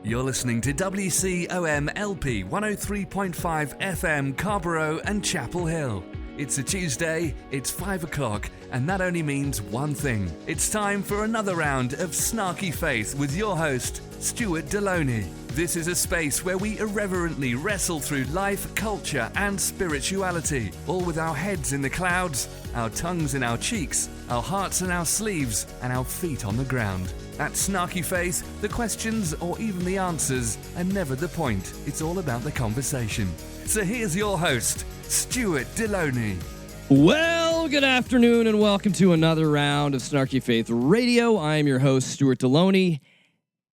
You're listening to WCOM LP 103.5 FM Carborough and Chapel Hill. It's a Tuesday, it's 5 o'clock, and that only means one thing. It's time for another round of Snarky Faith with your host, Stuart Deloney. This is a space where we irreverently wrestle through life, culture, and spirituality, all with our heads in the clouds, our tongues in our cheeks, our hearts in our sleeves, and our feet on the ground. At Snarky Faith, the questions or even the answers are never the point. It's all about the conversation. So here's your host, Stuart Deloney. Well, good afternoon and welcome to another round of Snarky Faith Radio. I am your host, Stuart Deloney,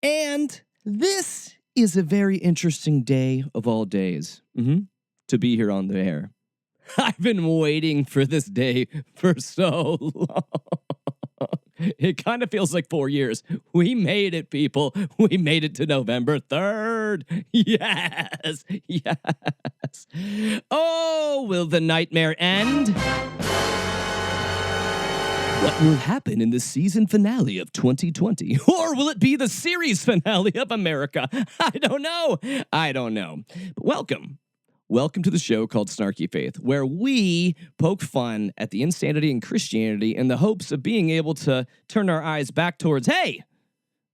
and this is a very interesting day of all days to be here on the air. I've been waiting for this day for so long. It kind of feels like 4 years. We made it, people. We made it to November 3rd. Yes. Oh, will the nightmare end? What will happen in the season finale of 2020? Or will it be the series finale of America? I don't know. But welcome to the show called Snarky Faith, where we poke fun at the insanity in Christianity in the hopes of being able to turn our eyes back towards, hey,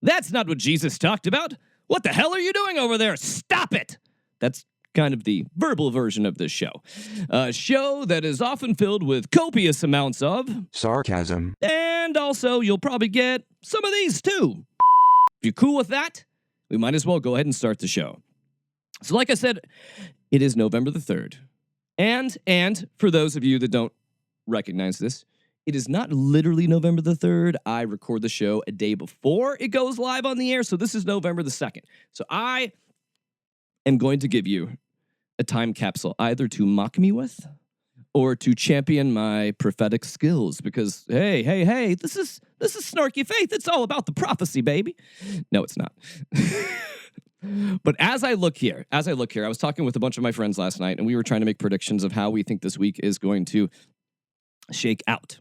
that's not what Jesus talked about. What the hell are you doing over there? Stop it. That's kind of the verbal version of this show. A show that is often filled with copious amounts of sarcasm. And also, you'll probably get some of these too. If you're cool with that, we might as well go ahead and start the show. So like I said, it is November the 3rd. And for those of you that don't recognize this, it is not literally November the 3rd. I record the show a day before it goes live on the air, so this is November the 2nd. So I am going to give you a time capsule either to mock me with or to champion my prophetic skills because, hey, this is Snarky Faith. It's all about the prophecy, baby. No, it's not. But as I look here, I was talking with a bunch of my friends last night, and we were trying to make predictions of how we think this week is going to shake out.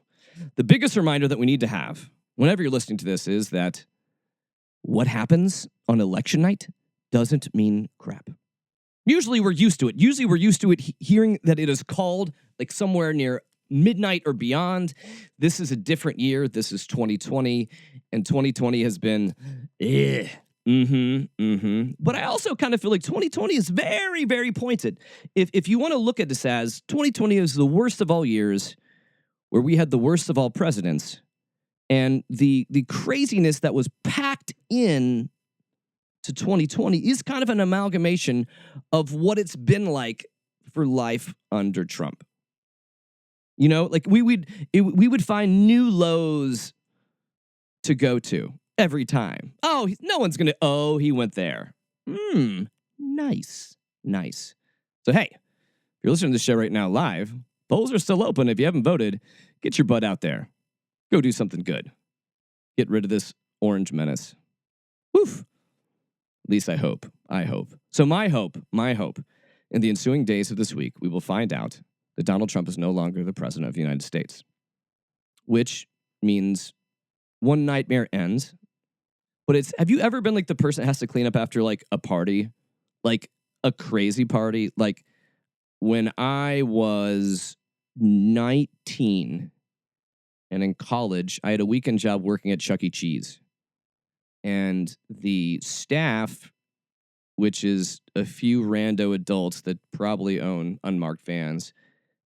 The biggest reminder that we need to have, whenever you're listening to this, is that what happens on election night doesn't mean crap. Usually we're used to it. Hearing that it is called like somewhere near midnight or beyond. This is a different year. This is 2020, and 2020 has been But I also kind of feel like 2020 is very, very pointed. If you want to look at this as 2020 is the worst of all years, where we had the worst of all presidents, and the craziness that was packed in to 2020 is kind of an amalgamation of what it's been like for life under Trump. You know, like we would find new lows to go to every time. Oh, no one's going to, he went there. Nice. So, hey, if you're listening to the show right now live, polls are still open. If you haven't voted, get your butt out there. Go do something good. Get rid of this orange menace. Woof. At least I hope. So my hope, in the ensuing days of this week, we will find out that Donald Trump is no longer the president of the United States, which means one nightmare ends. But have you ever been like the person that has to clean up after like a party, like a crazy party? Like when I was 19 and in college, I had a weekend job working at Chuck E. Cheese. And the staff, which is a few rando adults that probably own unmarked vans,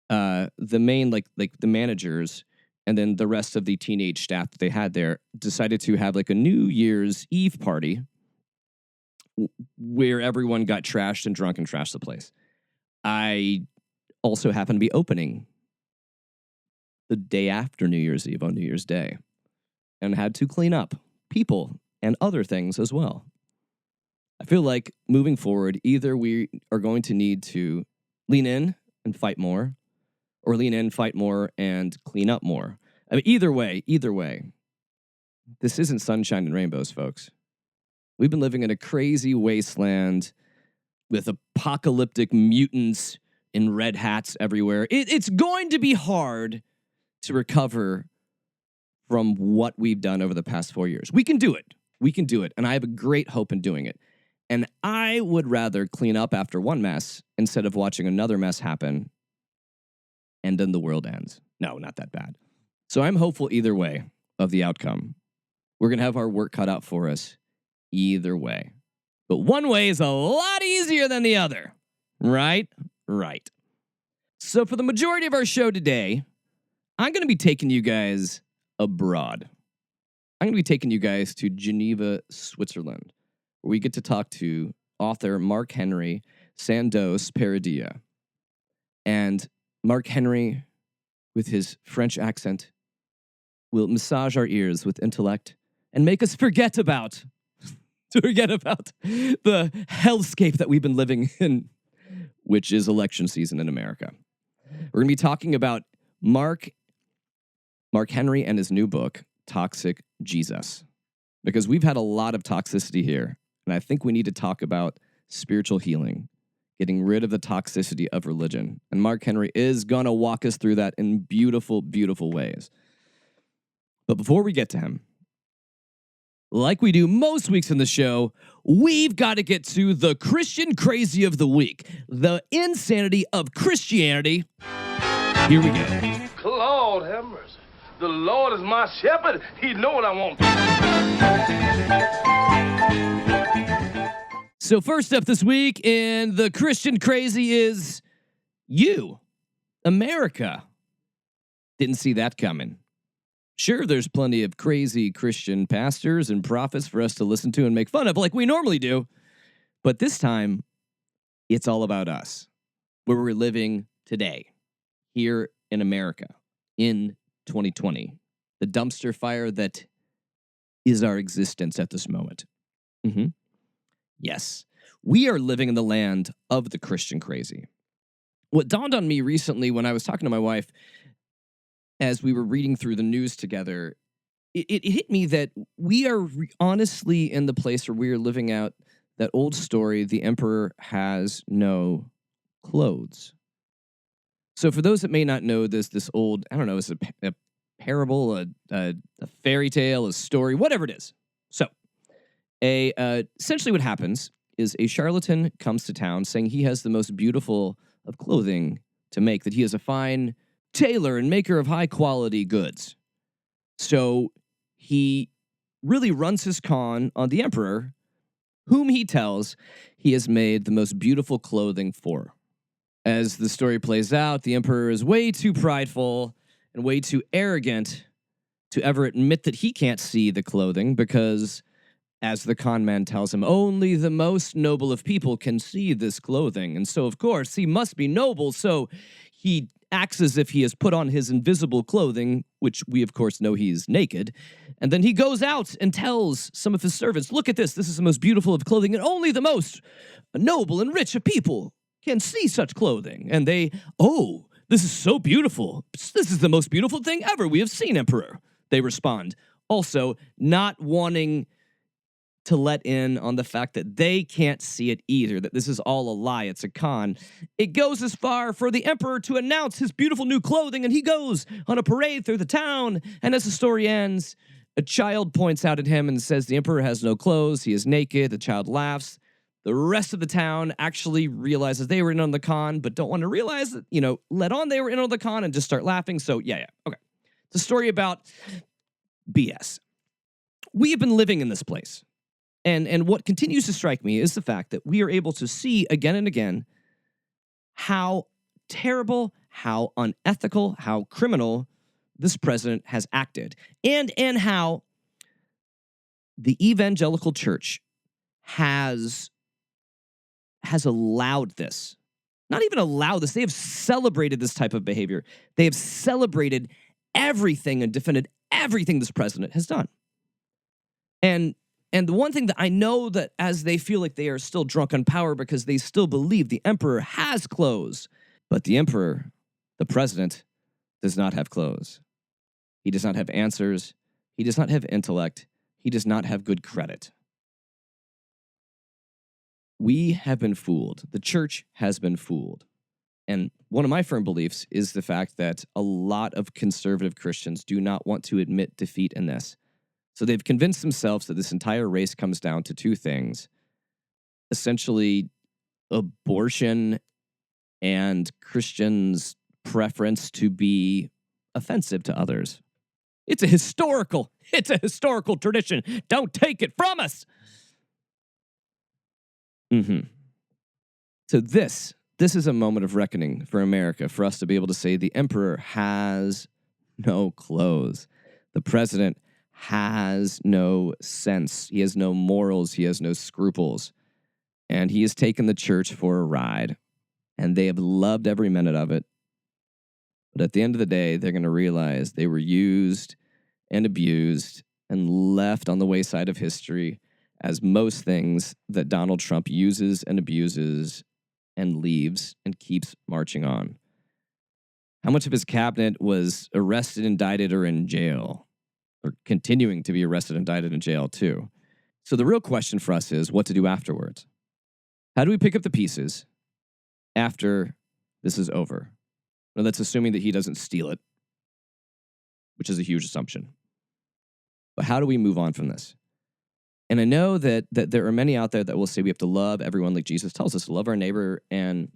the main, like the managers, and then the rest of the teenage staff that they had there decided to have like a New Year's Eve party where everyone got trashed and drunk and trashed the place. I also happened to be opening the day after New Year's Eve on New Year's Day and had to clean up people and other things as well. I feel like moving forward, either we are going to need to lean in and fight more, or lean in, fight more, and clean up more. I mean, either way, this isn't sunshine and rainbows, folks. We've been living in a crazy wasteland with apocalyptic mutants in red hats everywhere. It's going to be hard to recover from what we've done over the past 4 years. We can do it. And I have a great hope in doing it. And I would rather clean up after one mess instead of watching another mess happen and then the world ends. No, not that bad. So I'm hopeful either way of the outcome. We're going to have our work cut out for us either way. But one way is a lot easier than the other. Right? Right. So for the majority of our show today, I'm going to be taking you guys abroad. I'm going to be taking you guys to Geneva, Switzerland, where we get to talk to author Marc-Henri Sandoz Paradella. And Marc-Henri, with his French accent, will massage our ears with intellect and make us forget about the hellscape that we've been living in, which is election season in America. We're going to be talking about Marc-Henri and his new book, Toxic Jesus, because we've had a lot of toxicity here, and I think we need to talk about spiritual healing, getting rid of the toxicity of religion. And Marc-Henri is going to walk us through that in beautiful, beautiful ways. But before we get to him, like we do most weeks in the show, we've got to get to the Christian crazy of the week, the insanity of Christianity. Here we go. Lord have mercy. The Lord is my shepherd. He know what I want. So first up this week in the Christian crazy is you, America. Didn't see that coming. Sure, there's plenty of crazy Christian pastors and prophets for us to listen to and make fun of like we normally do. But this time, it's all about us, where we're living today, here in America, in 2020, the dumpster fire that is our existence at this moment. Yes, we are living in the land of the Christian crazy. What dawned on me recently when I was talking to my wife, as we were reading through the news together, it hit me that we are honestly in the place where we are living out that old story, the emperor has no clothes. So for those that may not know this old, I don't know, it's a parable, a fairy tale, a story, whatever it is. So essentially what happens is a charlatan comes to town saying he has the most beautiful of clothing to make, that he is a fine tailor and maker of high quality goods. So he really runs his con on the emperor, whom he tells he has made the most beautiful clothing for. As the story plays out, the emperor is way too prideful and way too arrogant to ever admit that he can't see the clothing because, as the con man tells him, only the most noble of people can see this clothing. And so, of course, he must be noble, so he acts as if he has put on his invisible clothing, which we, of course, know he's naked. And then he goes out and tells some of his servants, look at this. This is the most beautiful of clothing, and only the most noble and rich of people can see such clothing. And they, oh, this is so beautiful. This is the most beautiful thing ever we have seen, Emperor. They respond. Also, not wanting to let in on the fact that they can't see it either, that this is all a lie, it's a con. It goes as far for the emperor to announce his beautiful new clothing, and he goes on a parade through the town, and as the story ends, a child points out at him and says the emperor has no clothes, he is naked. The child laughs. The rest of the town actually realizes they were in on the con, but don't want to realize that, let on they were in on the con and just start laughing. So yeah, okay. It's a story about BS. We have been living in this place. And what continues to strike me is the fact that we are able to see again and again how terrible, how unethical, how criminal this president has acted, and how the evangelical church has allowed this. Not even allowed this. They have celebrated this type of behavior. They have celebrated everything and defended everything this president has done. And the one thing that I know that as they feel like they are still drunk on power because they still believe the emperor has clothes, but the emperor, the president, does not have clothes. He does not have answers. He does not have intellect. He does not have good credit. We have been fooled. The church has been fooled. And one of my firm beliefs is the fact that a lot of conservative Christians do not want to admit defeat in this. So they've convinced themselves that this entire race comes down to two things: essentially abortion and Christians' preference to be offensive to others. It's a historical tradition. Don't take it from us. So this is a moment of reckoning for America, for us to be able to say the emperor has no clothes. The president has no sense. He has no morals. He has no scruples. And he has taken the church for a ride. And they have loved every minute of it. But at the end of the day, they're going to realize they were used and abused and left on the wayside of history, as most things that Donald Trump uses and abuses and leaves and keeps marching on. How much of his cabinet was arrested, indicted, or in jail, or continuing to be arrested, indicted, in jail too? So the real question for us is what to do afterwards. How do we pick up the pieces after this is over? Now, that's assuming that he doesn't steal it, which is a huge assumption. But how do we move on from this? And I know that there are many out there that will say we have to love everyone like Jesus tells us to love our neighbor and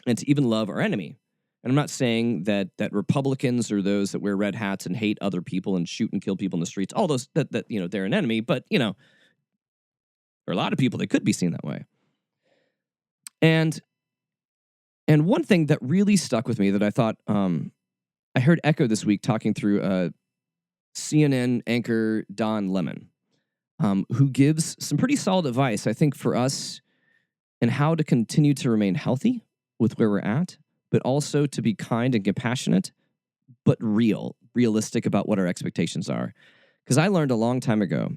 to even love our enemy. And I'm not saying that Republicans are those that wear red hats and hate other people and shoot and kill people in the streets, all those that they're an enemy, but there are a lot of people that could be seen that way. And one thing that really stuck with me that I thought I heard echoed this week talking through CNN anchor Don Lemon, who gives some pretty solid advice, I think, for us and how to continue to remain healthy with where we're at, but also to be kind and compassionate, but realistic about what our expectations are. Because I learned a long time ago,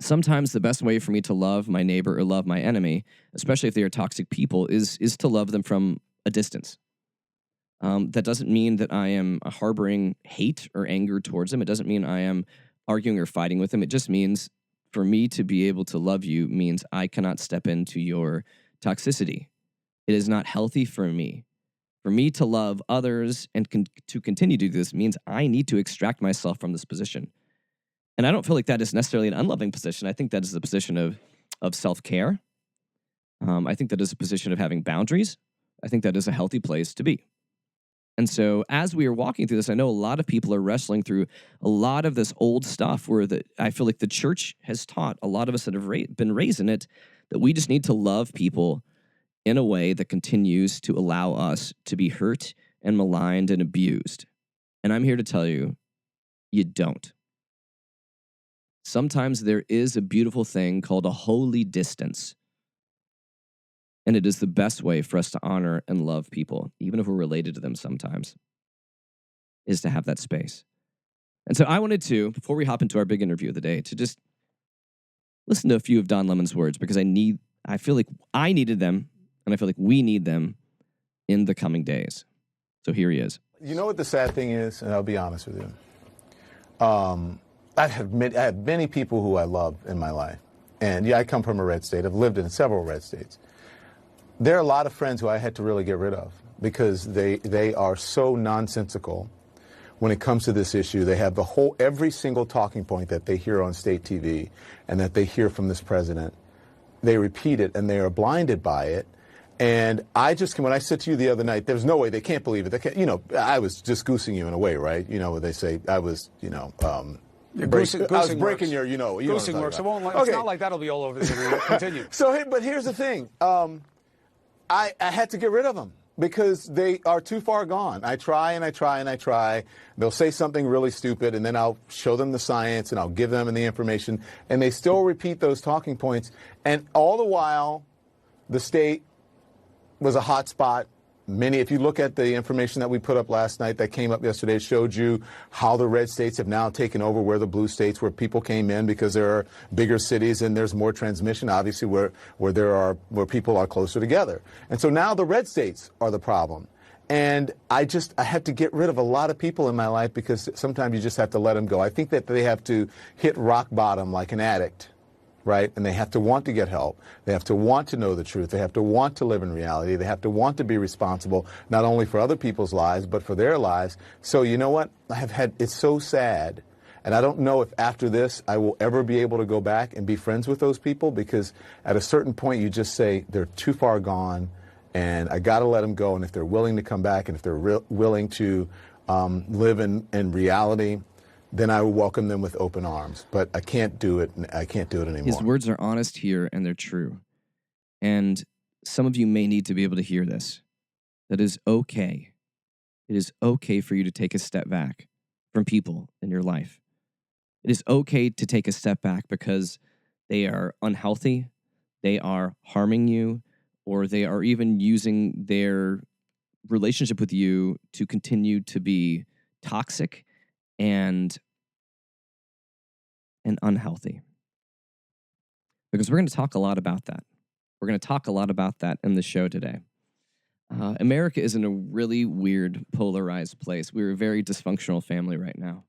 sometimes the best way for me to love my neighbor or love my enemy, especially if they are toxic people, is to love them from a distance. That doesn't mean that I am harboring hate or anger towards them. It doesn't mean I am arguing or fighting with them. It just means for me to be able to love you means I cannot step into your toxicity. It is not healthy for me. For me to love others and to continue to do this means I need to extract myself from this position. And I don't feel like that is necessarily an unloving position. I think that is a position of self-care. I think that is a position of having boundaries. I think that is a healthy place to be. And so as we are walking through this, I know a lot of people are wrestling through a lot of this old stuff where I feel like the church has taught a lot of us that have been raised in it that we just need to love people in a way that continues to allow us to be hurt and maligned and abused. And I'm here to tell you, you don't. Sometimes there is a beautiful thing called a holy distance. And it is the best way for us to honor and love people, even if we're related to them sometimes, is to have that space. And so I wanted to, before we hop into our big interview of the day, to just listen to a few of Don Lemon's words, because I feel like I needed them, and I feel like we need them in the coming days. So here he is. You know what the sad thing is, and I'll be honest with you. I have many people who I love in my life. And yeah, I come from a red state. I've lived in several red states. There are a lot of friends who I had to really get rid of because they are so nonsensical when it comes to this issue. They have every single talking point that they hear on state TV and that they hear from this president. They repeat it and they are blinded by it. And when I said to you the other night, there's no way, they can't believe it. They can't, I was just goosing you in a way, right? What they say, I was, goosing I was breaking your, Goosing works. It's not like that'll be all over the internet. Continue. But here's the thing. I had to get rid of them because they are too far gone. I try and I try and I try. They'll say something really stupid, and then I'll show them the science, and I'll give them the information, and they still repeat those talking points. And all the while, the state was a hot spot. If you look at the information that we put up last night that came up yesterday, it showed you how the red states have now taken over where the blue states, where people came in because there are bigger cities and there's more transmission, obviously, where people are closer together. And so now the red states are the problem. And I had to get rid of a lot of people in my life because sometimes you just have to let them go. I think that they have to hit rock bottom like an addict. Right? And they have to want to get help. They have to want to know the truth. They have to want to live in reality. They have to want to be responsible, not only for other people's lives, but for their lives. So you know what? It's so sad. And I don't know if after this I will ever be able to go back and be friends with those people, because at a certain point you just say they're too far gone and I got to let them go. And if they're willing to come back and if they're willing to live in reality, then I will welcome them with open arms. But I can't do it. I can't do it anymore. His words are honest here and they're true. And some of you may need to be able to hear this. That is okay. It is okay for you to take a step back from people in your life. It is okay to take a step back because they are unhealthy, they are harming you, or they are even using their relationship with you to continue to be toxic and unhealthy. Because we're going to talk a lot about that. We're going to talk a lot about that in the show today. America is in a really weird, polarized place. We're a very dysfunctional family right now.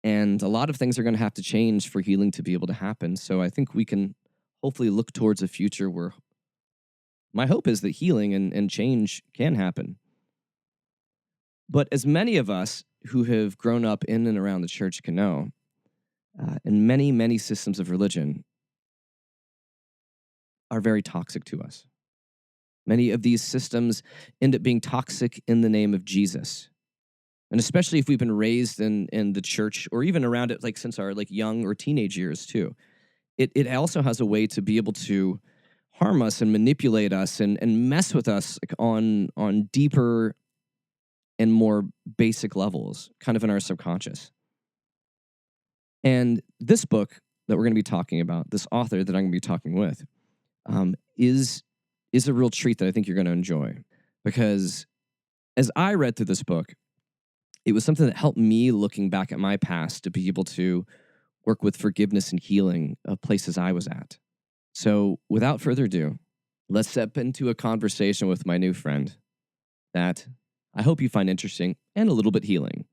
And a lot of things are going to have to change for healing to be able to happen. So I think we can hopefully look towards a future where my hope is that healing and change can happen. But as many of us who have grown up in and around the church can know, and many, many systems of religion are very toxic to us. Many of these systems end up being toxic in the name of Jesus. And especially if we've been raised in the church or even around it like since our young or teenage years too. It also has a way to be able to harm us and manipulate us and mess with us on deeper and more basic levels, kind of in our subconscious. And this book that we're going to be talking about, this author that I'm going to be talking with, is a real treat that I think you're going to enjoy. Because as I read through this book, it was something that helped me looking back at my past to be able to work with forgiveness and healing of places I was at. So without further ado, let's step into a conversation with my new friend that I hope you find interesting and a little bit healing.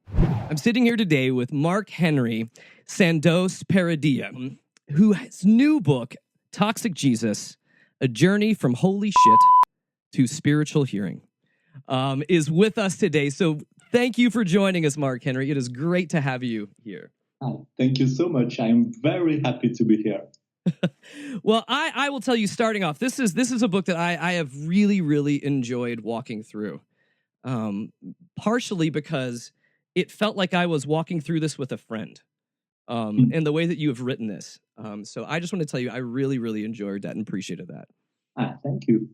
I'm sitting here today with Marc-Henri Sandoz Paradella, whose new book, Toxic Jesus, A Journey from Holy Shit to Spiritual Hearing, is with us today. So thank you for joining us, Marc-Henri. It is great to have you here. Oh, thank you so much. I'm very happy to be here. Well, I will tell you, starting off, this is a book that I have really, really enjoyed walking through. Partially because it felt like I was walking through this with a friend, and the way that you have written this. So I just want to tell you, I really, really enjoyed that and appreciated that. Thank you.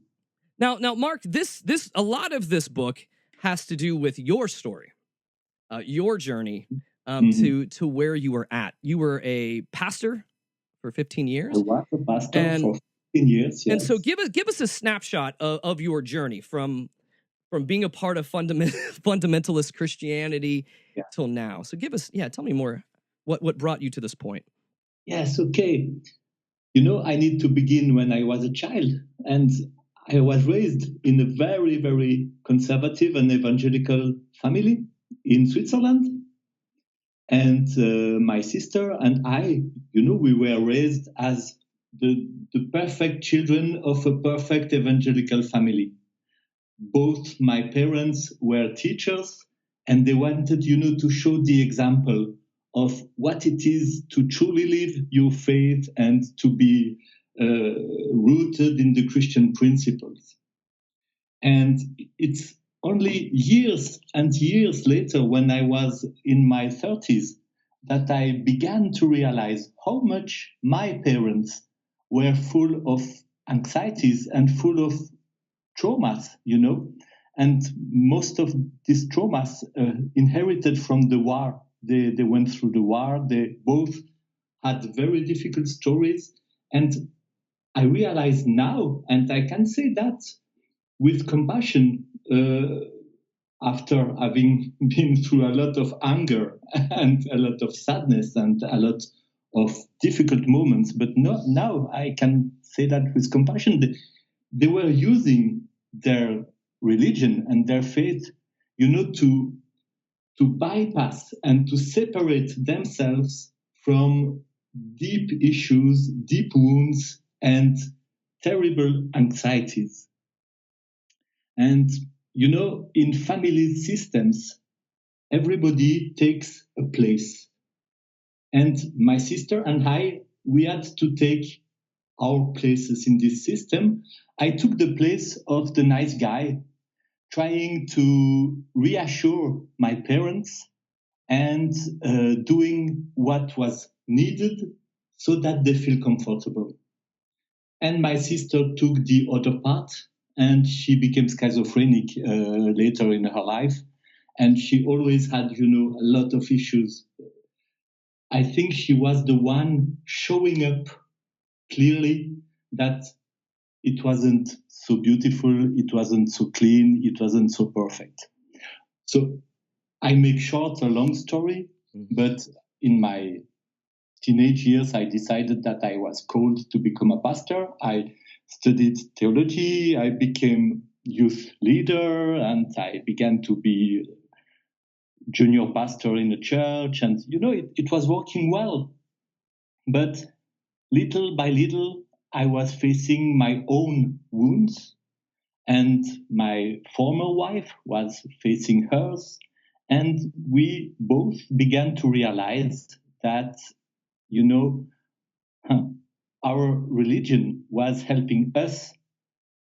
Now, Mark, a lot of this book has to do with your story, your journey to where you were at. You were a pastor for 15 years. I was a pastor for 15 years. Yes. And so give us a snapshot of your journey from being a part of fundamentalist Christianity till now. So tell me more. What brought you to this point? Yes, okay. I need to begin when I was a child, and I was raised in a very, very conservative and evangelical family in Switzerland. And my sister and I, we were raised as the perfect children of a perfect evangelical family. Both my parents were teachers, and they wanted, to show the example of what it is to truly live your faith and to be rooted in the Christian principles. And it's only years and years later, when I was in my 30s, that I began to realize how much my parents were full of anxieties and full of traumas, and most of these traumas inherited from the war. They went through the war. They both had very difficult stories. And I realize now, and I can say that with compassion, after having been through a lot of anger and a lot of sadness and a lot of difficult moments, but now I can say that with compassion, they were using their religion and their faith, to bypass and to separate themselves from deep issues, deep wounds, and terrible anxieties. And, in family systems, everybody takes a place. And my sister and I, we had to take our places in this system. I took the place of the nice guy, trying to reassure my parents and doing what was needed so that they feel comfortable. And my sister took the other part, and she became schizophrenic later in her life. And she always had, a lot of issues. I think she was the one showing up clearly that it wasn't so beautiful, it wasn't so clean, it wasn't so perfect. So I make short a long story, but in my teenage years, I decided that I was called to become a pastor. I studied theology, I became youth leader, and I began to be junior pastor in a church. And, it was working well. But little by little, I was facing my own wounds, and my former wife was facing hers. And we both began to realize that, our religion was helping us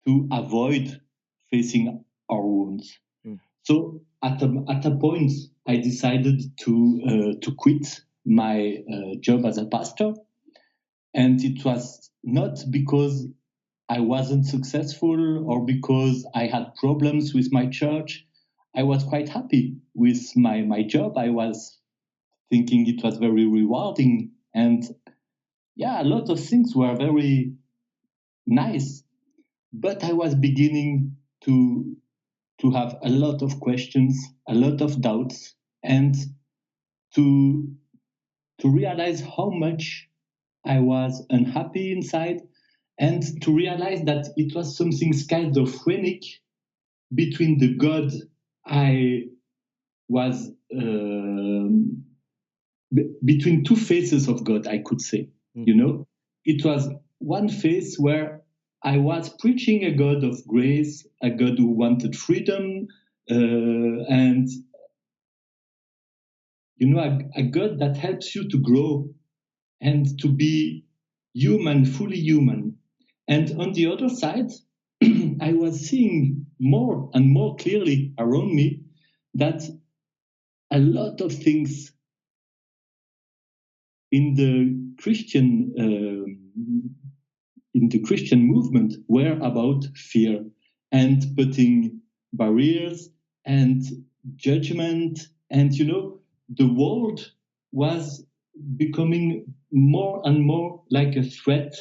to avoid facing our wounds. So at a point, I decided to quit my job as a pastor. And it was not because I wasn't successful or because I had problems with my church. I was quite happy with my job. I was thinking it was very rewarding. And a lot of things were very nice. But I was beginning to have a lot of questions, a lot of doubts, and to realize how much I was unhappy inside, and to realize that it was something schizophrenic between the God I was, between two faces of God, I could say. It was one face where I was preaching a God of grace, a God who wanted freedom, and a God that helps you to grow and to be human, fully human. And on the other side, I was seeing more and more clearly around me that a lot of things in the Christian movement were about fear and putting barriers and judgment. And, the world was becoming more and more like a threat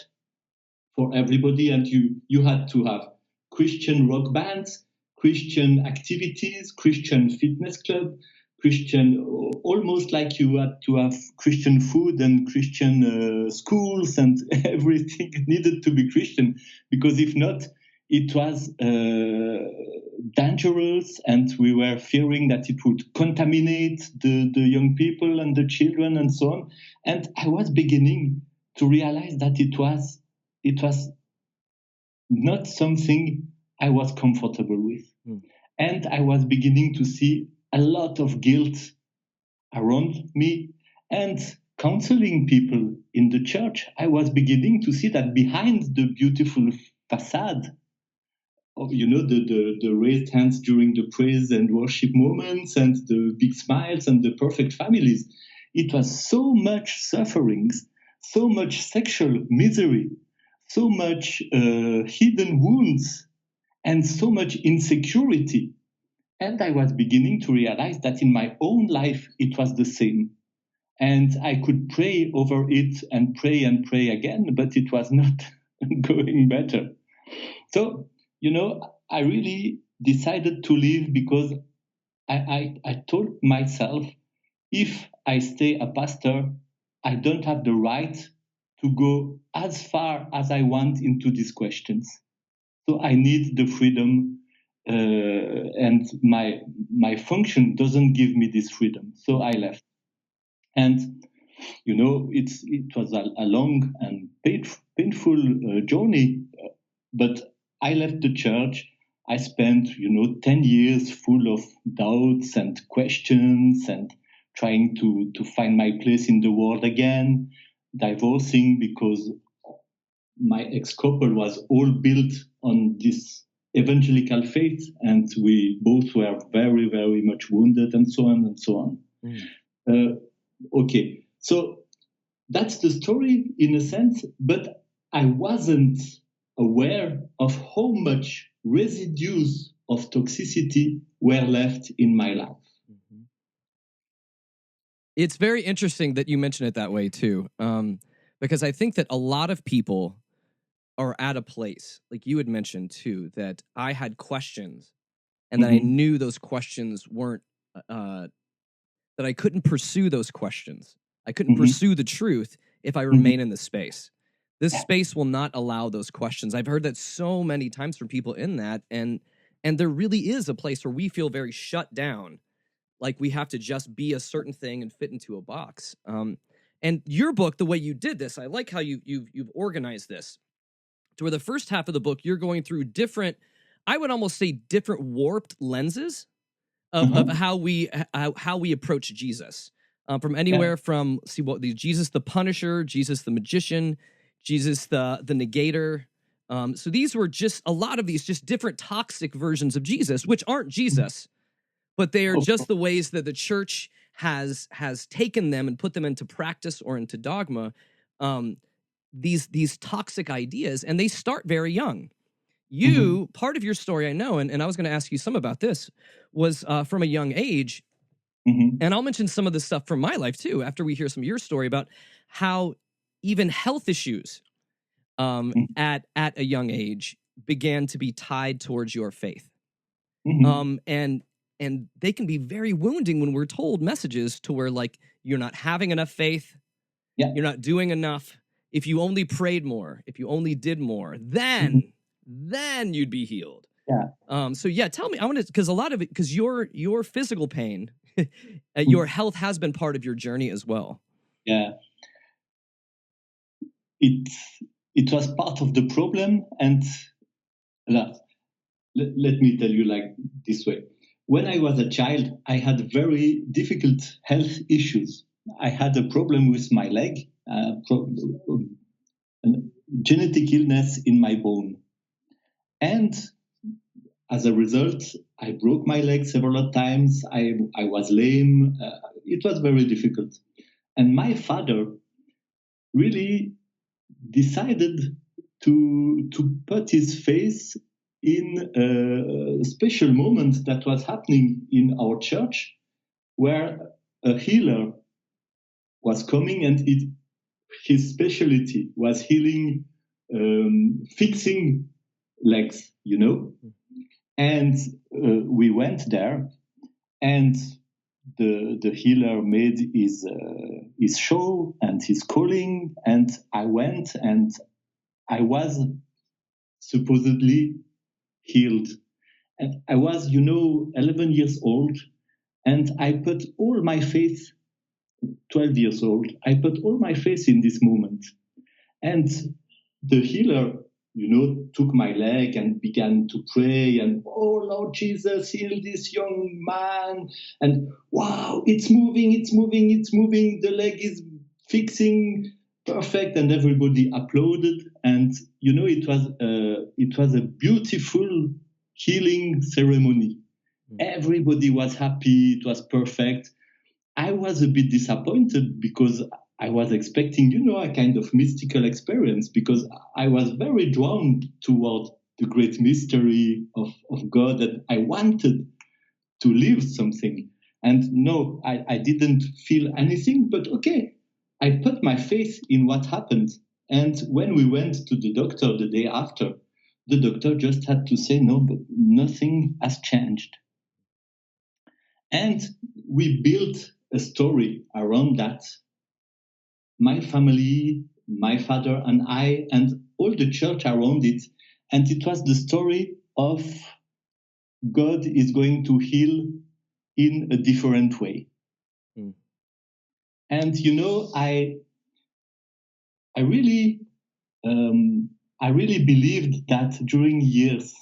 for everybody. And you had to have Christian rock bands, Christian activities, Christian fitness club, Christian, almost like you had to have Christian food and Christian schools, and everything needed to be Christian, because if not, it was dangerous, and we were fearing that it would contaminate the young people and the children and so on. And I was beginning to realize that it was not something I was comfortable with. And I was beginning to see a lot of guilt around me, and counseling people in the church, I was beginning to see that behind the beautiful facade of, the raised hands during the praise and worship moments and the big smiles and the perfect families, it was so much sufferings, so much sexual misery, so much hidden wounds, and so much insecurity. And I was beginning to realize that in my own life, it was the same. And I could pray over it and pray again, but it was not going better. So, I really decided to leave, because I told myself, if I stay a pastor, I don't have the right to go as far as I want into these questions. So I need the freedom, and my function doesn't give me this freedom. So I left. And, it was a long and painful journey, but I left the church. I spent, 10 years full of doubts and questions and trying to find my place in the world again, divorcing because my ex-couple was all built on this evangelical faith, and we both were very, very much wounded, and so on and so on. Okay, so that's the story in a sense, but I wasn't aware of how much residues of toxicity were left in my life. It's very interesting that you mention it that way too, because I think that a lot of people are at a place, like you had mentioned too, that I had questions and that I knew those questions weren't, that I couldn't pursue those questions. I couldn't pursue the truth if I remain in the space. This space will not allow those questions. I've heard that so many times from people in that, and there really is a place where we feel very shut down, like we have to just be a certain thing and fit into a box. And your book, the way you did this, I like how you've organized this to where the first half of the book, you're going through different, I would almost say different warped lenses of how we approach Jesus. From anywhere from Jesus the Punisher, Jesus the Magician, Jesus the Negator. So these were just a lot of these just different toxic versions of Jesus, which aren't Jesus, but they are just the ways that the church has taken them and put them into practice or into dogma. These toxic ideas, and they start very young. You, part of your story, I know, and I was going to ask you some about this, was from a young age. And I'll mention some of the stuff from my life too, after we hear some of your story about how even health issues at a young age began to be tied towards your faith. And they can be very wounding when we're told messages to where, like, you're not having enough faith, you're not doing enough. If you only prayed more, if you only did more, then you'd be healed. So tell me, I want to, because a lot of it, because your physical pain, your health has been part of your journey as well. Yeah, it was part of the problem, and let me tell you like this way. When I was a child, I had very difficult health issues. I had a problem with my leg, genetic illness in my bone. And as a result, I broke my leg several times. I was lame. It was very difficult. And my father really decided to put his face in a special moment that was happening in our church, where a healer was coming, and his specialty was healing, fixing legs, you know. And we went there, and the healer made his show and his calling, and I went, and I was supposedly healed. And I was, 11 years old, and I put all my faith, 12 years old, I put all my faith in this moment. And the healer, took my leg and began to pray, and, oh, Lord Jesus, heal this young man. And wow, it's moving. The leg is fixing, perfect. And everybody applauded. And, it was a beautiful healing ceremony. Everybody was happy. It was perfect. I was a bit disappointed because I was expecting, a kind of mystical experience, because I was very drawn toward the great mystery of God, and I wanted to live something. And no, I didn't feel anything, but okay, I put my faith in what happened. And when we went to the doctor the day after, the doctor just had to say, no, but nothing has changed. And we built a story around that. My family, my father and I, and all the church around it. And it was the story of God is going to heal in a different way. And, I really believed that during years,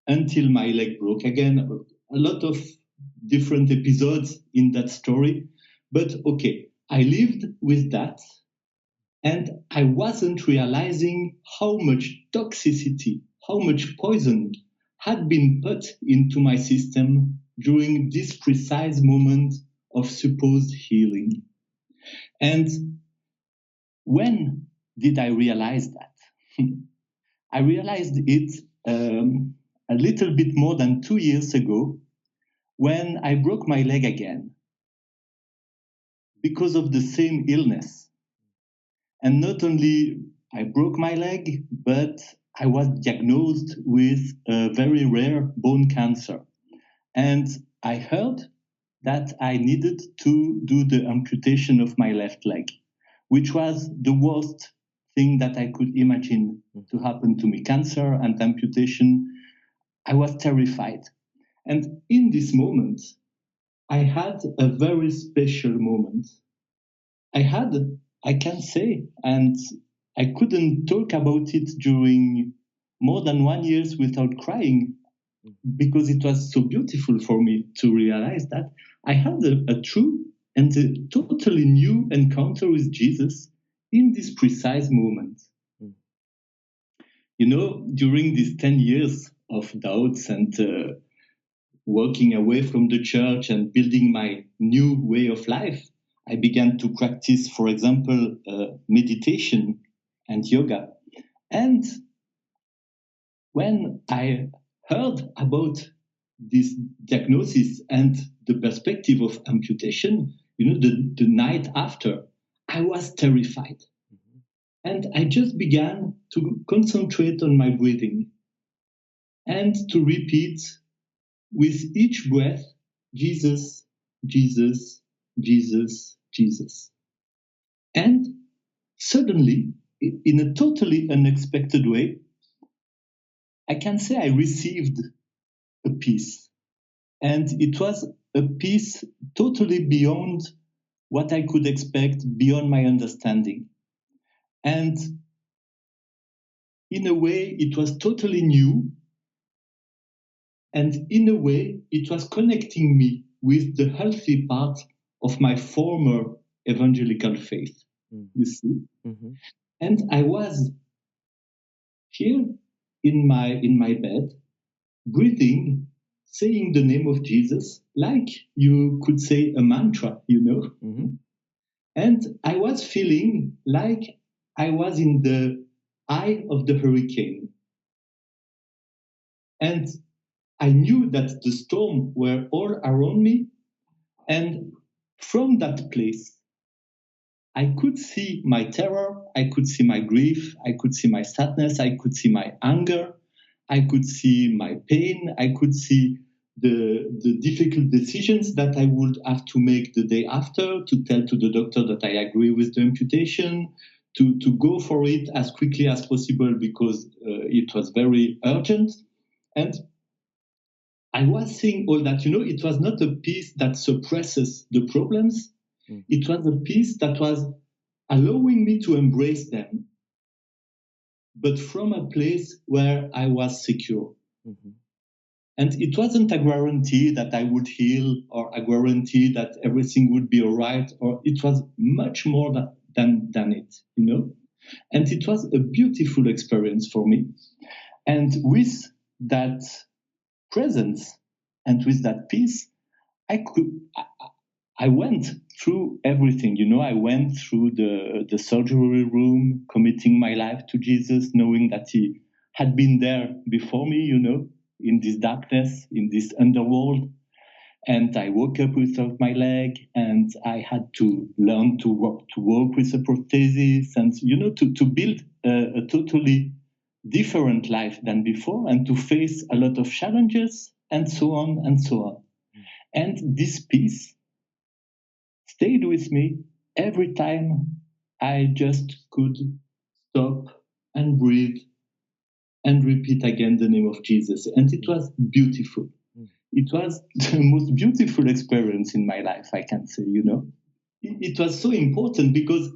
until my leg broke again, a lot of different episodes in that story. But okay, I lived with that, and I wasn't realizing how much toxicity, how much poison had been put into my system during this precise moment of supposed healing. And when did I realize that? I realized it a little bit more than 2 years ago when I broke my leg again because of the same illness. And not only I broke my leg, but I was diagnosed with a very rare bone cancer. And I heard that I needed to do the amputation of my left leg, which was the worst thing that I could imagine to happen to me. Cancer and amputation, I was terrified. And in this moment, I had a very special moment. I can say, and I couldn't talk about it during more than 1 year without crying, because it was so beautiful for me to realize that I had a true and a totally new encounter with Jesus in this precise moment. You know, during these 10 years of doubts and walking away from the church and building my new way of life, I began to practice, for example, meditation and yoga. And when I heard about this diagnosis and the perspective of amputation, you know, the night after, I was terrified. And I just began to concentrate on my breathing and to repeat with each breath, Jesus, Jesus, Jesus, Jesus. And suddenly, in a totally unexpected way, I can say I received a peace. And it was a peace totally beyond what I could expect, beyond my understanding. And in a way, it was totally new. And in a way, it was connecting me with the healthy part of my former evangelical faith, you see. Mm-hmm. And I was here in my bed, breathing, saying the name of Jesus, like you could say a mantra, you know. Mm-hmm. And I was feeling like I was in the eye of the hurricane. And I knew that the storm were all around me. And from that place, I could see my terror, I could see my grief, I could see my sadness, I could see my anger, I could see my pain, I could see the difficult decisions that I would have to make the day after, to tell to the doctor that I agree with the amputation, to go for it as quickly as possible because it was very urgent. And I was seeing all that, you know, it was not a peace that suppresses the problems. It was a peace that was allowing me to embrace them, but from a place where I was secure. Mm-hmm. And it wasn't a guarantee that I would heal or a guarantee that everything would be all right, or it was much more than it, you know. And it was a beautiful experience for me. And with that presence and with that peace, I went through everything, you know. I went through the surgery room, committing my life to Jesus, knowing that he had been there before me, you know, in this darkness, in this underworld. And I woke up without my leg, and I had to learn to walk with a prosthesis, and, you know, to build a totally different life than before, and to face a lot of challenges, and so on and so on. And this peace stayed with me every time I just could stop and breathe and repeat again the name of Jesus. And it was beautiful. It was the most beautiful experience in my life, I can say, you know. It was so important because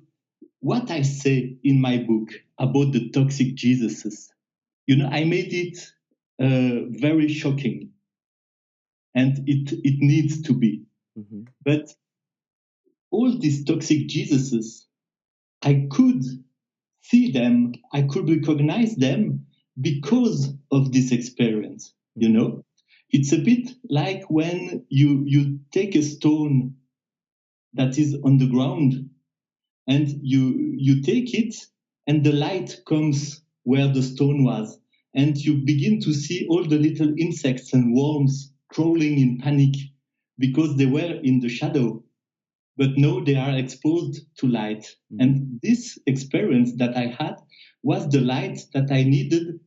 what I say in my book about the toxic Jesuses, you know, I made it very shocking. And it needs to be. Mm-hmm. But all these toxic Jesuses, I could see them, I could recognize them because of this experience, you know? It's a bit like when you take a stone that is on the ground and you take it and the light comes where the stone was, and you begin to see all the little insects and worms crawling in panic because they were in the shadow, but now they are exposed to light. And this experience that I had was the light that I needed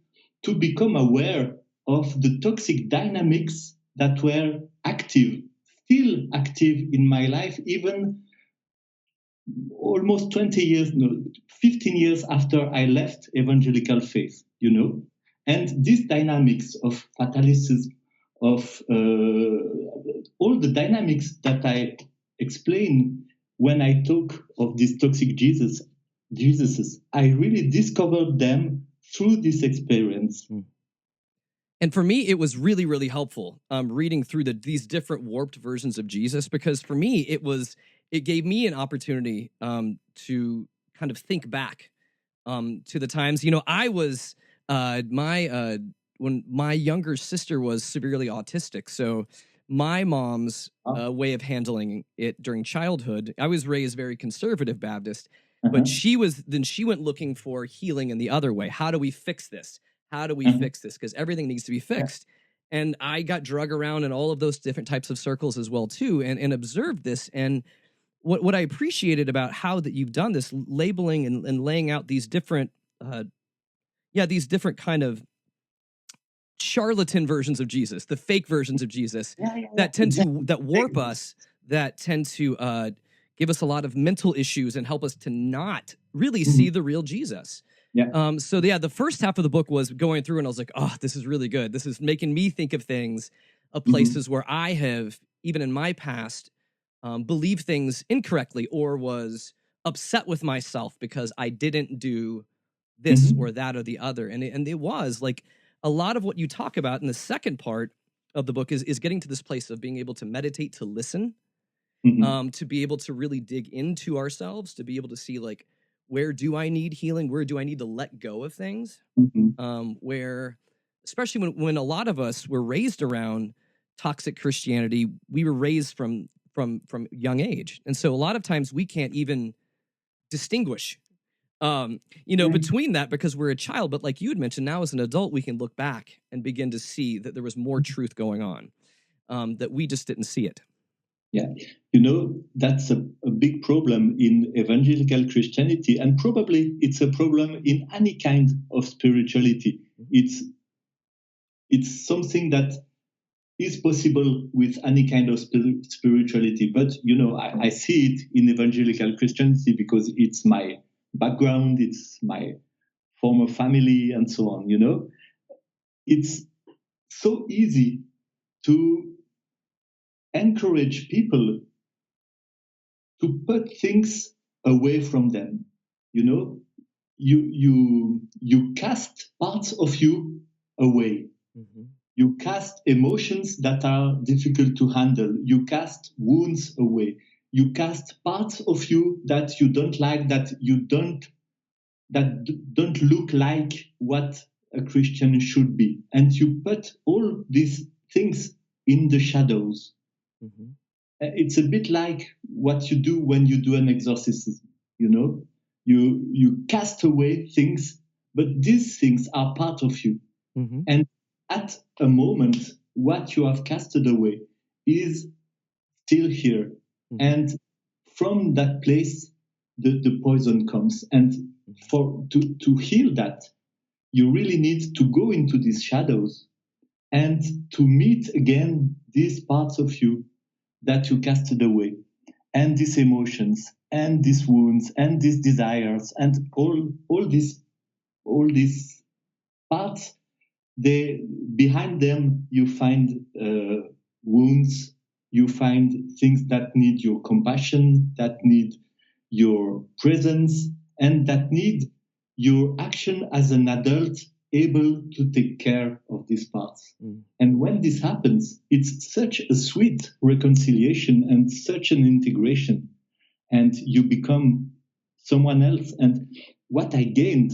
to become aware of the toxic dynamics that were active, still active in my life, even almost 20 years, no, 15 years after I left evangelical faith, you know. And these dynamics of fatalism, of all the dynamics that I explain when I talk of these toxic Jesuses, I really discovered them through this experience. And for me, it was really, really helpful reading through these different warped versions of Jesus, because for me, it gave me an opportunity to kind of think back to the times, you know, I was when my younger sister was severely autistic. So my mom's way of handling it during childhood, I was raised very conservative Baptist, but she went looking for healing in the other way. How do we fix this? How do we fix this? Because everything needs to be fixed. And I got drug around in all of those different types of circles as well, too, and observed this. And what I appreciated about how that you've done this, labeling and laying out these different, these different kind of charlatan versions of Jesus, the fake versions of Jesus that tend to, that warp us, that tend to give us a lot of mental issues and help us to not really see the real Jesus. The first half of the book was going through and I was like, oh, this is really good. This is making me think of things, of places where I have, even in my past, believed things incorrectly or was upset with myself because I didn't do this or that or the other. And it was like a lot of what you talk about in the second part of the book is getting to this place of being able to meditate, to listen, to be able to really dig into ourselves, to be able to see like, where do I need healing? Where do I need to let go of things? Where, especially when a lot of us were raised around toxic Christianity, we were raised from young age. And so a lot of times we can't even distinguish, between that because we're a child. But like you had mentioned, now as an adult, we can look back and begin to see that there was more truth going on, that we just didn't see it. Yeah, you know, that's a big problem in evangelical Christianity, and probably it's a problem in any kind of spirituality. It's something that is possible with any kind of spirituality, but, you know, I see it in evangelical Christianity because it's my background, it's my former family, and so on, you know. It's so easy to encourage people to put things away from them. You know, you cast parts of you away. You cast emotions that are difficult to handle. You cast wounds away. You cast parts of you that you don't like, that don't look like what a Christian should be. And you put all these things in the shadows. It's a bit like what you do when you do an exorcism, you know? You cast away things, but these things are part of you. And at a moment, what you have casted away is still here. And from that place, the poison comes. And to heal that, you really need to go into these shadows and to meet again these parts of you that you casted away, and these emotions, and these wounds, and these desires, and all these parts. Behind them you find wounds. You find things that need your compassion, that need your presence, and that need your action as an adult able to take care of these parts. And when this happens, it's such a sweet reconciliation and such an integration. and you become someone else. And what I gained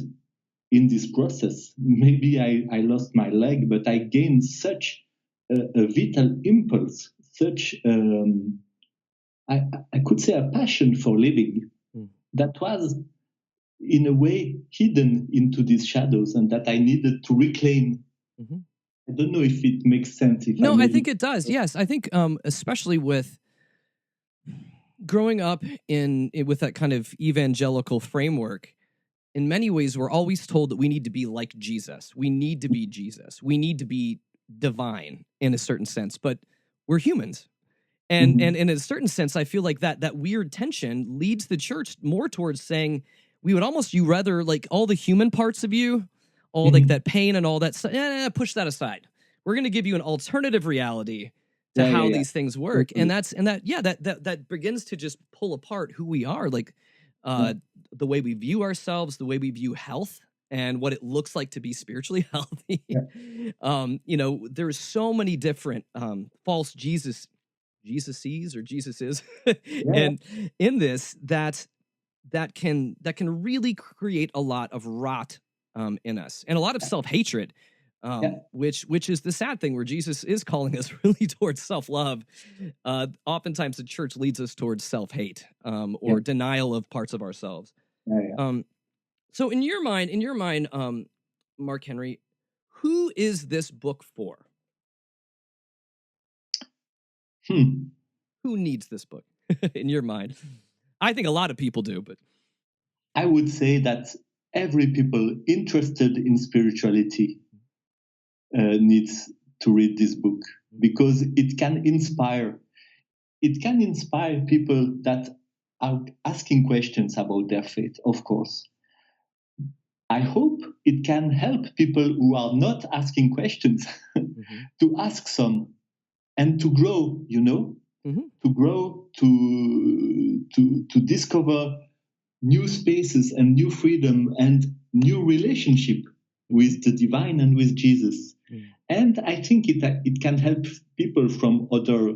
in this process, maybe I lost my leg, but I gained such a vital impulse, such I could say a passion for living that was in a way hidden into these shadows and that I needed to reclaim. I don't know if it makes sense. No, I think it does. Yes, I think especially with growing up with that kind of evangelical framework, in many ways, we're always told that we need to be like Jesus. We need to be Jesus. We need to be divine in a certain sense, but we're humans. And in a certain sense, I feel like that weird tension leads the church more towards saying, we would almost, you rather like all the human parts of you, all like that pain and all that stuff, push that aside. We're going to give you an alternative reality to how these things work. And that begins to just pull apart who we are, like the way we view ourselves, the way we view health, and what it looks like to be spiritually healthy. There's so many different false Jesuses or Jesuses, and in this that can really create a lot of rot in us and a lot of self-hatred. Which is the sad thing, where Jesus is calling us really towards self-love. Oftentimes the church leads us towards self-hate or denial of parts of ourselves. So in your mind, Marc-Henri, who is this book for? Who needs this book in your mind? I think a lot of people do, but I would say that every people interested in spirituality needs to read this book, because it can inspire people that are asking questions about their faith, of course. I hope it can help people who are not asking questions to ask some and to grow, to grow, to discover new spaces and new freedom and new relationship with the divine and with Jesus. And I think it can help people from other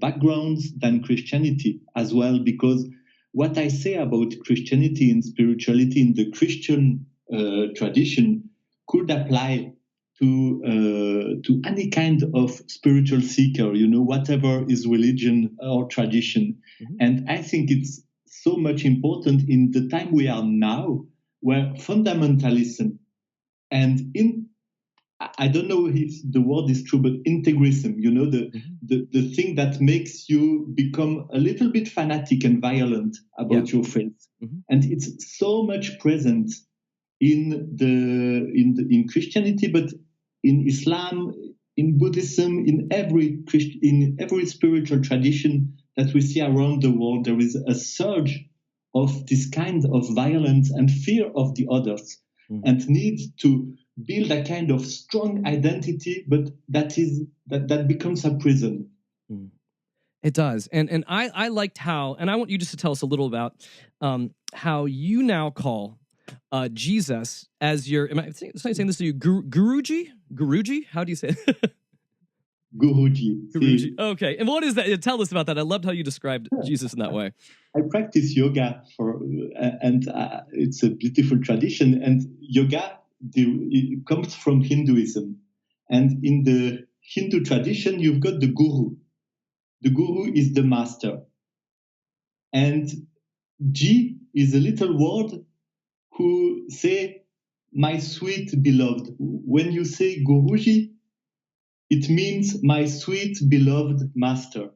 backgrounds than Christianity as well, because what I say about Christianity and spirituality in the Christian tradition could apply to any kind of spiritual seeker, whatever is religion or tradition. And I think it's so much important in the time we are now, where fundamentalism and I don't know if the word is true, but integrism, the thing that makes you become a little bit fanatic and violent about your faith. And it's so much present in Christianity, but in Islam, in Buddhism, in every spiritual tradition that we see around the world, there is a surge of this kind of violence and fear of the others, and need to build a kind of strong identity, but that becomes a prison. It does. And I liked how, and I want you just to tell us a little about how you now call Jesus as your, am I saying this to you, Guruji? Guruji? How do you say it? Guruji. Guruji. Okay. And what is that? Tell us about that. I loved how you described Jesus in that way. I practice yoga and it's a beautiful tradition. And yoga, it comes from Hinduism. And in the Hindu tradition, you've got the guru. The guru is the master. And G is a little word who say, my sweet beloved. When you say Guruji, it means my sweet beloved master.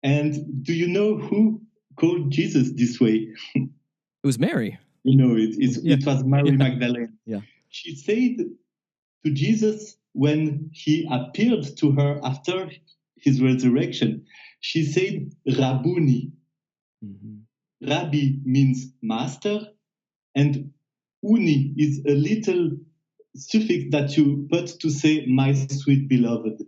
And do you know who called Jesus this way? It was Mary. It was Mary Magdalene. Yeah. She said to Jesus, when he appeared to her after his resurrection, she said, Rabboni. Rabbi means master, and uni is a little suffix that you put to say my sweet beloved.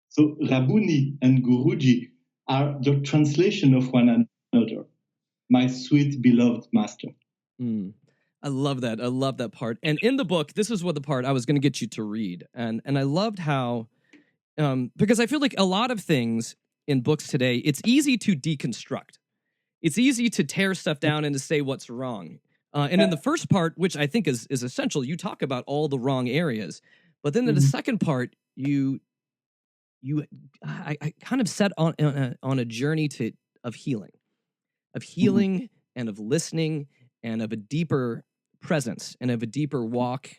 So Rabboni and Guruji are the translation of one another. My sweet beloved master. I love that. I love that part. And in the book, this is what the part I was going to get you to read. And I loved how, because I feel like a lot of things in books today, it's easy to deconstruct. it's easy to tear stuff down and to say what's wrong. And in the first part, which I think is essential, you talk about all the wrong areas. But then in the second part, I kind of set on a journey of healing and of listening and of a deeper presence and of a deeper walk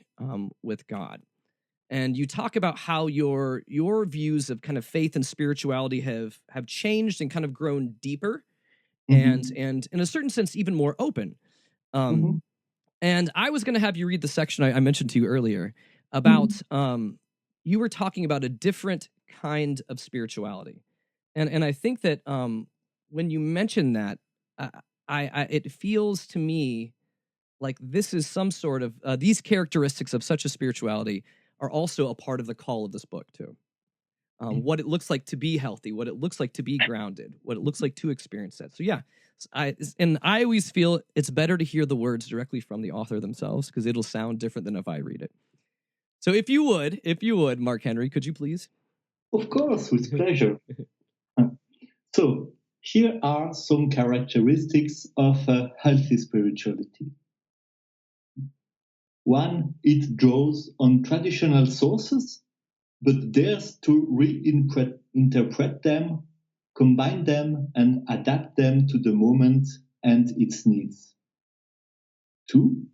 with God. And you talk about how your views of kind of faith and spirituality have changed and kind of grown deeper and in a certain sense even more open. And I was going to have you read the section I mentioned to you earlier about you were talking about a different kind of spirituality. And I think that when you mention that, it feels to me like this is some sort of these characteristics of such a spirituality are also a part of the call of this book too. What it looks like to be healthy, what it looks like to be grounded, what it looks like to experience that. So yeah, I always feel it's better to hear the words directly from the author themselves because it'll sound different than if I read it. So if you would, Marc-Henri, could you please? Of course, with pleasure. So here are some characteristics of a healthy spirituality. One, it draws on traditional sources, but dares to reinterpret them, combine them, and adapt them to the moment and its needs. Two,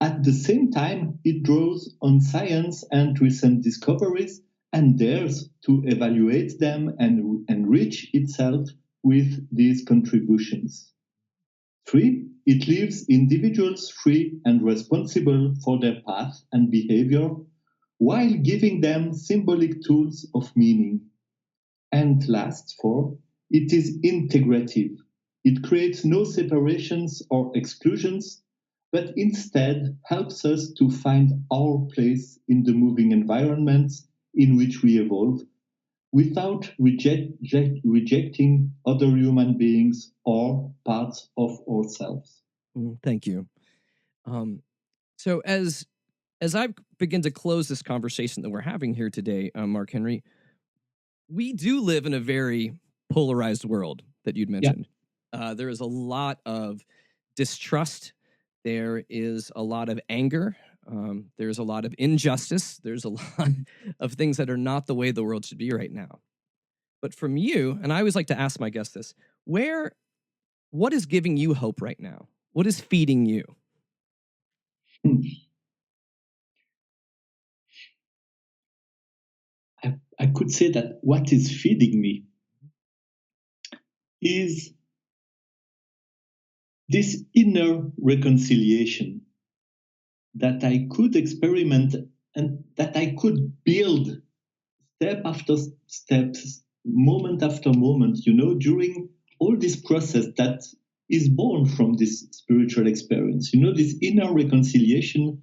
at the same time, it draws on science and recent discoveries and dares to evaluate them and enrich itself with these contributions. Three, it leaves individuals free and responsible for their path and behavior while giving them symbolic tools of meaning. And last, four, it is integrative. It creates no separations or exclusions, but instead helps us to find our place in the moving environments in which we evolve without rejecting other human beings or parts of ourselves. Thank you. So as I begin to close this conversation that we're having here today, Marc-Henri, we do live in a very polarized world that you'd mentioned. Yeah. There is a lot of distrust. There is a lot of anger. There's a lot of injustice. There's a lot of things that are not the way the world should be right now. But from you, and I always like to ask my guests this, what is giving you hope right now? What is feeding you? I could say that what is feeding me is this inner reconciliation that I could experiment and that I could build step after step, moment after moment, during all this process that is born from this spiritual experience, this inner reconciliation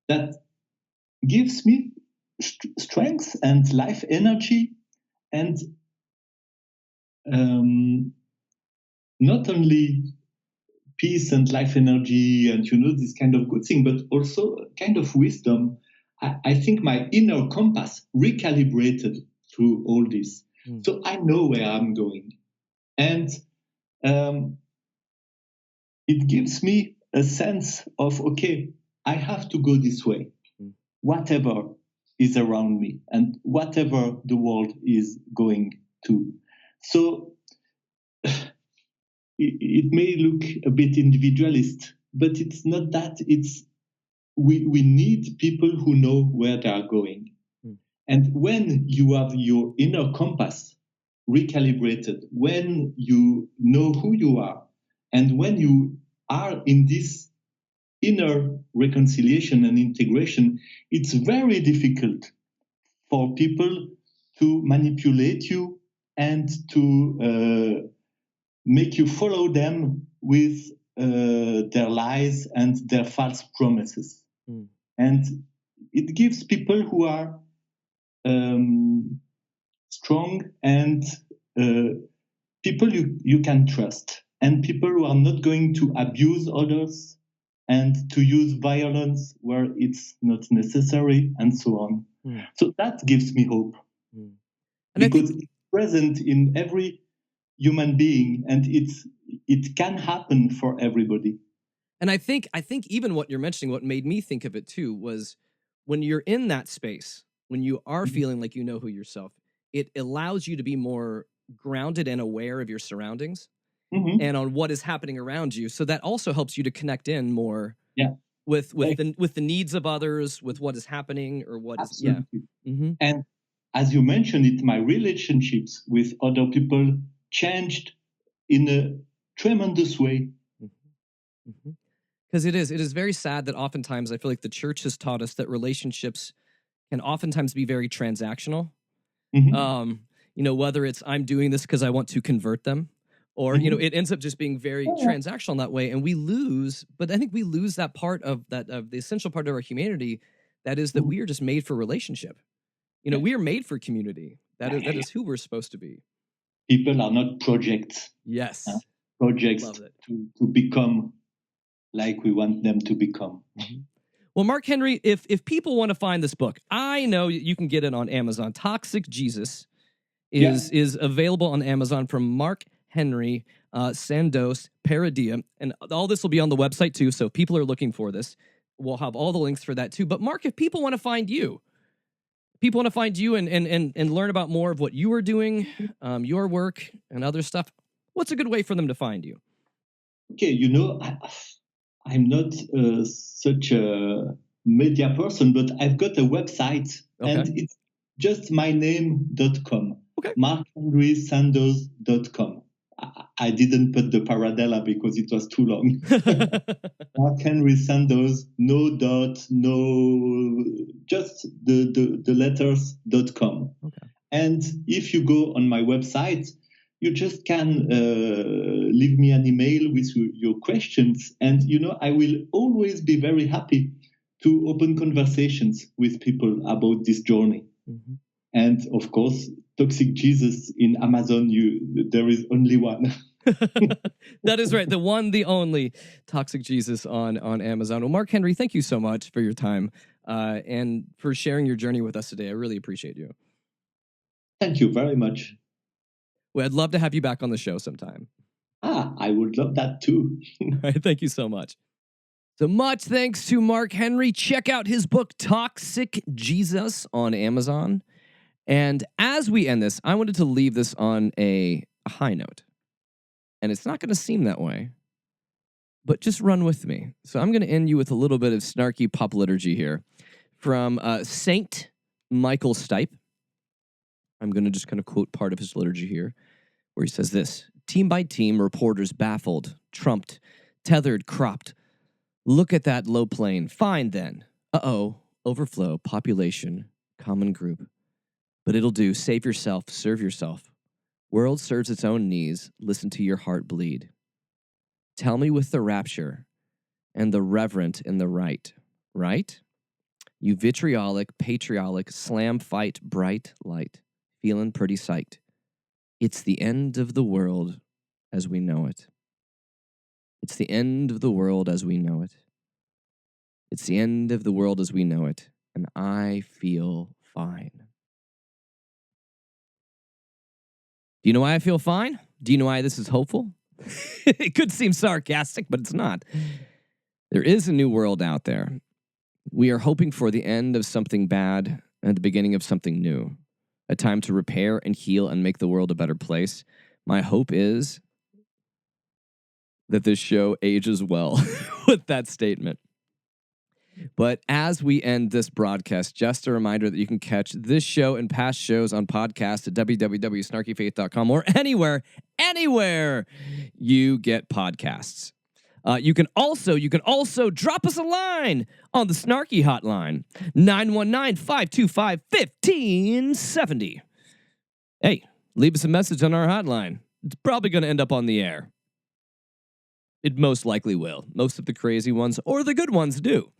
that gives me strength and life energy and not only peace and life energy and this kind of good thing, but also kind of wisdom. I think my inner compass recalibrated through all this. So I know where I'm going. And it gives me a sense of, okay, I have to go this way, whatever is around me and whatever the world is going to. So it may look a bit individualist, but it's not that. It's we need people who know where they are going. And when you have your inner compass recalibrated, when you know who you are, and when you are in this inner reconciliation and integration, it's very difficult for people to manipulate you and to make you follow them with their lies and their false promises. And it gives people who are strong and people you can trust, and people who are not going to abuse others and to use violence where it's not necessary, and so on. So that gives me hope. Because it's present in every human being, and it can happen for everybody. And I think even what you're mentioning, what made me think of it too, was when you're in that space, when you are feeling like you know who yourself, it allows you to be more grounded and aware of your surroundings and on what is happening around you. So that also helps you to connect in more with the needs of others, with what is happening or what Absolutely. is And as you mentioned it, my relationships with other people changed in a tremendous way. Because it is very sad that oftentimes I feel like the church has taught us that relationships can oftentimes be very transactional. Whether it's I'm doing this because I want to convert them, or it ends up just being very transactional in that way, and we lose. But I think we lose that part of the essential part of our humanity, that is that we are just made for relationship. We are made for community. That is who we're supposed to be. People are not projects. Yes, projects to become like we want them to become. Well, Marc-Henri, if people want to find this book, I know you can get it on Amazon. Toxic Jesus is available on Amazon from Marc-Henri Sandoz Paradella. And all this will be on the website too, so if people are looking for this, we'll have all the links for that too. But Marc, if people want to find you, and learn about more of what you are doing, your work and other stuff, what's a good way for them to find you? Okay, I'm not such a media person, but I've got a website, and it's just my name.com, marc-henrisandoz.com. I didn't put the Paradella because it was too long. Marc-Henri Sandoz, no dot, no, just the letters.com. And if you go on my website, you just can leave me an email with your questions. And, I will always be very happy to open conversations with people about this journey. And, of course, Toxic Jesus in Amazon, there is only one. That is right. The one, the only Toxic Jesus on Amazon. Well, Marc-Henri, thank you so much for your time and for sharing your journey with us today. I really appreciate you. Thank you very much. Well, I'd love to have you back on the show sometime. I would love that too. All right, thank you so much. So much thanks to Marc-Henri. Check out his book, Toxic Jesus, on Amazon. And as we end this, I wanted to leave this on a high note. And it's not going to seem that way, but just run with me. So I'm going to end you with a little bit of snarky pop liturgy here from Saint Michael Stipe. I'm going to just kind of quote part of his liturgy here, where he says this: team by team, reporters baffled, trumped, tethered, cropped. Look at that low plane. Fine then. Overflow, population, common group. But it'll do. Save yourself, serve yourself. World serves its own needs. Listen to your heart bleed. Tell me with the rapture and the reverent in the right? You vitriolic, patriotic, slam fight, bright light. Feeling pretty psyched. It's the end of the world as we know it. It's the end of the world as we know it. It's the end of the world as we know it, and I feel fine. Do you know why I feel fine? Do you know why this is hopeful? It could seem sarcastic, but it's not. There is a new world out there. We are hoping for the end of something bad and the beginning of something new. A time to repair and heal and make the world a better place. My hope is that this show ages well with that statement. But as we end this broadcast, just a reminder that you can catch this show and past shows on podcast at www.snarkyfaith.com or anywhere you get podcasts. You can also drop us a line on the Snarky hotline, 919-525-1570. Hey, leave us a message on our hotline. It's probably going to end up on the air. It most likely will. Most of the crazy ones or the good ones do.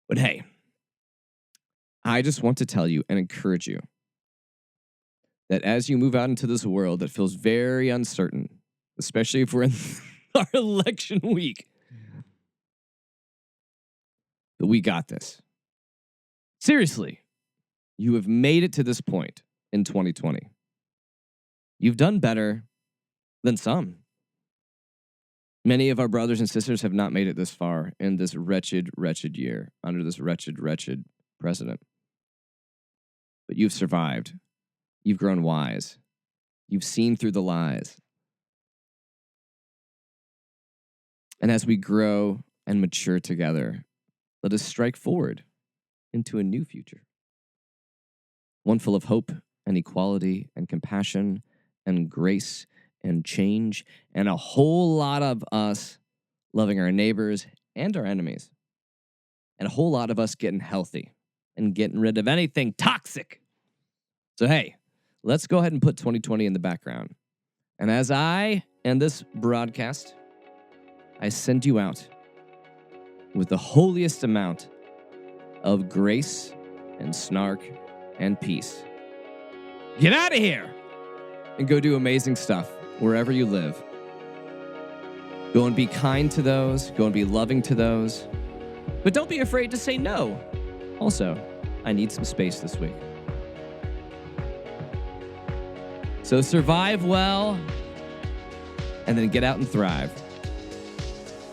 But hey, I just want to tell you and encourage you that as you move out into this world that feels very uncertain, especially if we're in our election week, that we got this. Seriously, you have made it to this point in 2020. You've done better than some. Many of our brothers and sisters have not made it this far in this wretched, wretched year under this wretched, wretched president. But you've survived. You've grown wise. You've seen through the lies. And as we grow and mature together, let us strike forward into a new future. One full of hope and equality and compassion and grace and change, and a whole lot of us loving our neighbors and our enemies. And a whole lot of us getting healthy and getting rid of anything toxic. So, hey, let's go ahead and put 2020 in the background. And as I end this broadcast, I send you out with the holiest amount of grace and snark and peace. Get out of here and go do amazing stuff wherever you live. Go and be kind to those. Go and be loving to those. But don't be afraid to say no. Also, I need some space this week. So survive well, and then get out and thrive.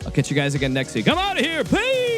I'll catch you guys again next week. I'm out of here. Peace!